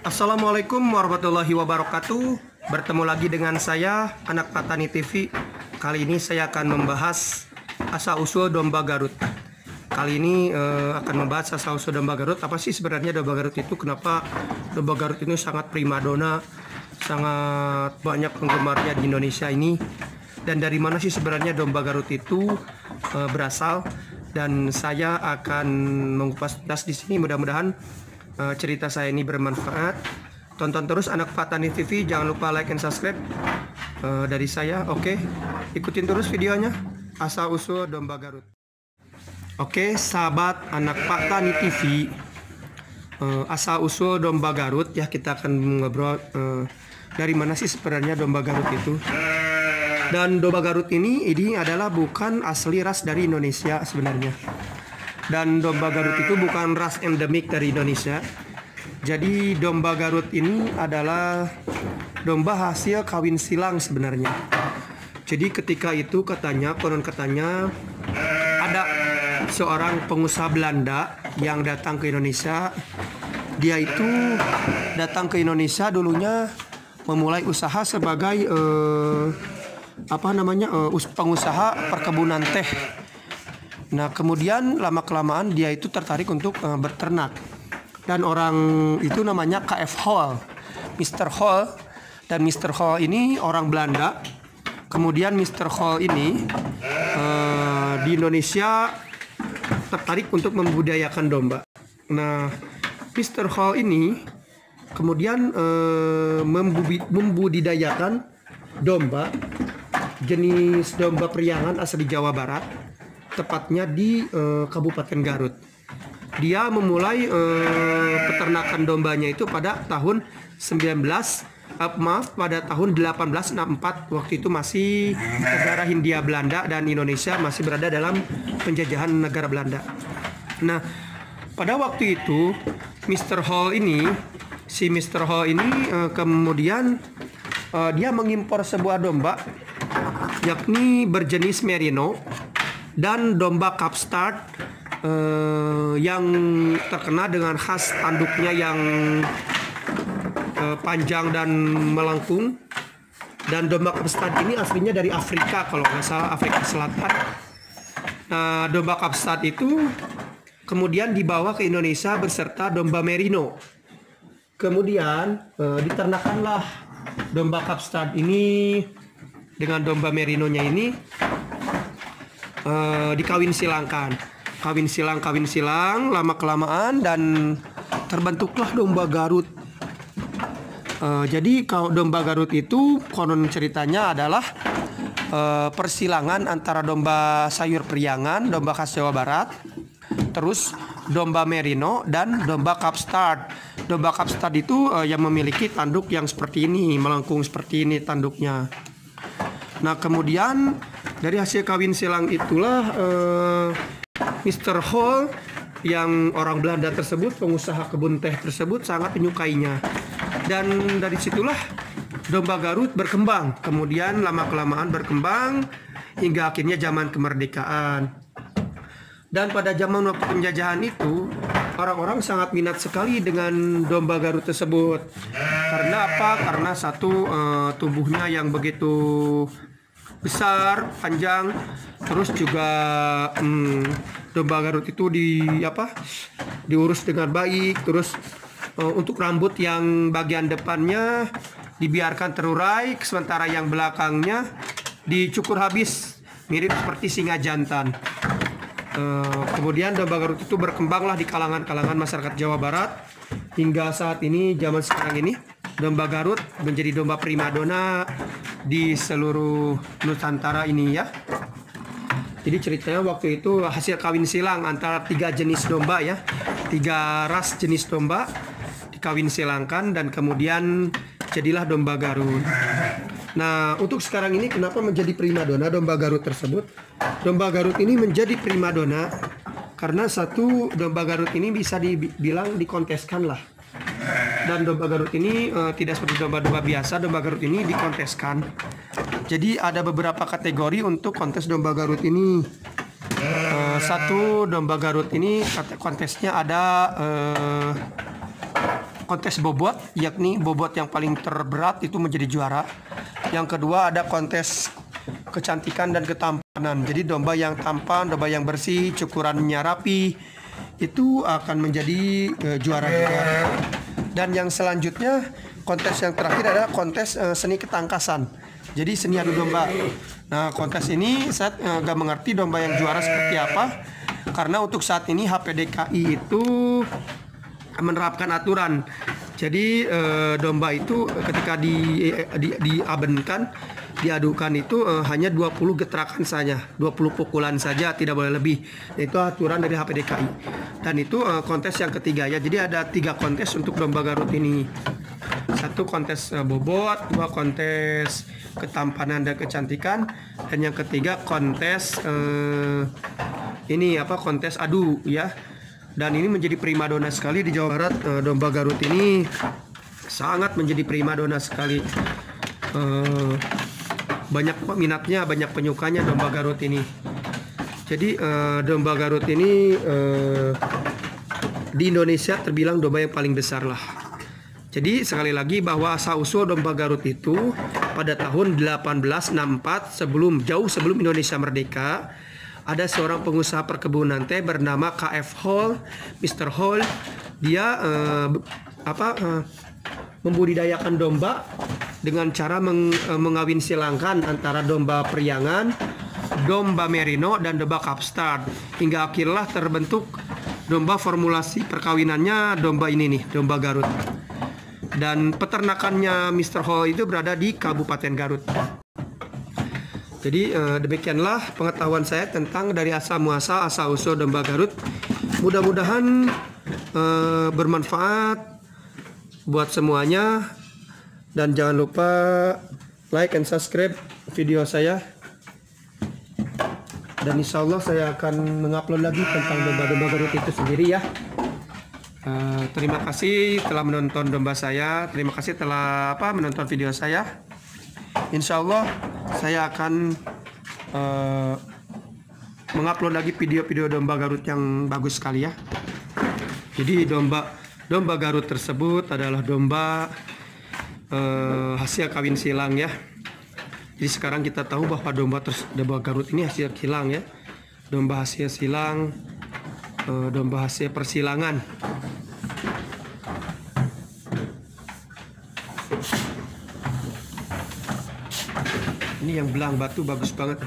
Assalamualaikum warahmatullahi wabarakatuh. Bertemu lagi dengan saya, Anak Patani TV. Kali ini saya akan membahas asal-usul domba Garut. Kali ini akan membahas asal-usul domba Garut. Apa sih sebenarnya domba Garut itu? Kenapa domba Garut ini sangat primadona, sangat banyak penggemarnya di Indonesia ini? Dan dari mana sih sebenarnya domba Garut itu berasal? Dan saya akan mengupas tuntas di sini. Mudah-mudahan cerita saya ini bermanfaat. Tonton terus Anak Patani TV. Jangan lupa like and subscribe dari saya. Oke, ikutin terus videonya. Asal usul domba Garut. Oke, sahabat Anak Patani TV, asal usul domba Garut ya, kita akan ngobrol dari mana sih sebenarnya domba Garut itu. Dan domba Garut ini adalah bukan asli ras dari Indonesia sebenarnya. Dan domba Garut itu bukan ras endemik dari Indonesia. Jadi domba Garut ini adalah domba hasil kawin silang sebenarnya. Jadi ketika itu konon katanya ada seorang pengusaha Belanda yang datang ke Indonesia. Dia itu datang ke Indonesia dulunya memulai usaha sebagai pengusaha perkebunan teh. Nah, kemudian lama-kelamaan dia itu tertarik untuk berternak. Dan orang itu namanya KF Hall, Mr. Hall. Dan Mr. Hall ini orang Belanda. Kemudian Mr. Hall ini di Indonesia tertarik untuk membudidayakan domba. Nah, Mr. Hall ini kemudian membudidayakan domba jenis domba priangan asli Jawa Barat, tepatnya di Kabupaten Garut. Dia memulai peternakan dombanya itu pada tahun 1864. Waktu itu masih negara Hindia Belanda dan Indonesia masih berada dalam penjajahan negara Belanda. Nah, pada waktu itu Mr. Hall ini kemudian dia mengimpor sebuah domba yakni berjenis merino dan domba Kapstad yang terkenal dengan khas tanduknya yang panjang dan melengkung. Dan domba Kapstad ini aslinya dari Afrika, kalau nggak salah Afrika Selatan. Nah, domba Kapstad itu kemudian dibawa ke Indonesia beserta domba merino. Kemudian diternakanlah domba Kapstad ini dengan domba merinonya ini dikawin silangkan. Kawin silang lama kelamaan dan terbentuklah domba Garut. Jadi kalau domba Garut itu konon ceritanya adalah persilangan antara domba sayur priangan, domba khas Jawa Barat, terus domba merino dan domba Kapstad. Domba Kapstad itu yang memiliki tanduk yang seperti ini, melengkung seperti ini tanduknya. Nah, kemudian dari hasil kawin silang itulah Mr. Hall yang orang Belanda tersebut, pengusaha kebun teh tersebut sangat menyukainya. Dan dari situlah domba Garut berkembang. Kemudian lama-kelamaan berkembang hingga akhirnya zaman kemerdekaan. Dan pada zaman waktu penjajahan itu, orang-orang sangat minat sekali dengan domba Garut tersebut. Karena apa? Karena satu, tubuhnya yang begitu besar, panjang, terus juga domba Garut itu diurus dengan baik. Terus untuk rambut yang bagian depannya dibiarkan terurai, sementara yang belakangnya dicukur habis, mirip seperti singa jantan. Kemudian domba Garut itu berkembanglah di kalangan masyarakat Jawa Barat hingga saat ini, zaman sekarang ini domba Garut menjadi domba primadona di seluruh Nusantara ini ya. Jadi ceritanya waktu itu hasil kawin silang antara 3 jenis domba ya, 3 ras jenis domba dikawin silangkan dan kemudian jadilah domba Garut. Nah, untuk sekarang ini kenapa menjadi primadona domba Garut tersebut? Domba Garut ini menjadi primadona karena satu, domba Garut ini bisa dibilang dikonteskan lah. Dan domba Garut ini tidak seperti domba-domba biasa. Domba Garut ini dikonteskan. Jadi ada beberapa kategori untuk kontes domba Garut ini. Satu, domba Garut ini kontesnya ada kontes bobot, yakni bobot yang paling terberat itu menjadi juara. Yang kedua ada kontes kecantikan dan ketampanan. Jadi domba yang tampan, domba yang bersih, cukurannya rapi, itu akan menjadi juara juga. Dan yang selanjutnya, kontes yang terakhir adalah kontes seni ketangkasan. Jadi seni adu domba. Nah, kontes ini saya nggak mengerti domba yang juara seperti apa. Karena untuk saat ini HPDKI itu menerapkan aturan. Jadi domba itu ketika diabenkan, diadukan itu hanya 20 getrakan saja, 20 pukulan saja, tidak boleh lebih. Itu aturan dari HPDKI. Dan itu kontes yang ketiga ya. Jadi ada 3 kontes untuk domba Garut ini. 1 kontes bobot, 2 kontes ketampanan dan kecantikan, dan yang ketiga kontes kontes adu ya. Dan ini menjadi primadona sekali di Jawa Barat. Domba Garut ini sangat menjadi primadona sekali. Banyak peminatnya, banyak penyukanya domba Garut ini. Jadi domba Garut ini di Indonesia terbilang domba yang paling besar lah. Jadi sekali lagi bahwa asal-usul domba Garut itu pada tahun 1864, jauh sebelum Indonesia merdeka, ada seorang pengusaha perkebunan teh bernama KF Hall, Mr. Hall. Dia membudidayakan domba dengan cara mengawin silangkan antara domba Priangan, domba Merino, dan domba Kapstad. Hingga akhirnya terbentuk domba formulasi perkawinannya domba ini nih, domba Garut. Dan peternakannya Mr. Hall itu berada di Kabupaten Garut. Jadi demikianlah pengetahuan saya tentang dari asal muasal asal usul domba Garut. Mudah-mudahan bermanfaat buat semuanya, dan jangan lupa like and subscribe video saya. Dan insya Allah saya akan mengupload lagi tentang domba-domba Garut itu sendiri ya. Terima kasih telah menonton domba saya. Terima kasih telah menonton video saya. Insya Allah saya akan mengupload lagi video-video domba Garut yang bagus sekali ya. Jadi domba Garut tersebut adalah domba hasil kawin silang ya. Jadi sekarang kita tahu bahwa domba Garut ini hasil silang ya. Domba hasil silang, domba hasil persilangan. Ini yang belang batu bagus banget.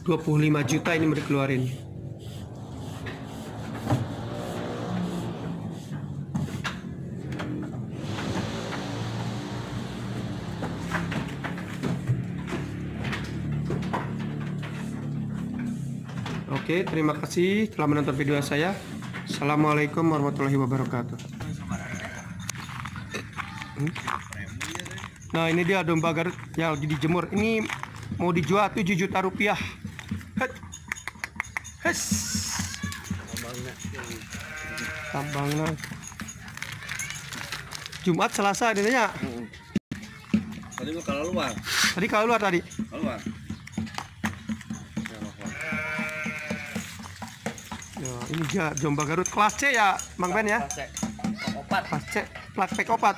25 juta ini mau dikeluarin. Oke, terima kasih telah menonton video saya. Assalamualaikum warahmatullahi wabarakatuh. Nah, ini dia domba Garut yang lagi dijemur. Ini mau dijual 7 juta rupiah. Tambangnya. Jumat, Selasa adanya. Tadi mau kalau luar. Tadi kalau luar tadi. Keluar. Ya, ini dia domba Garut kelas C ya, Mang Ben ya. Kelas C. Opat. Kelas C, plat P4. Opat.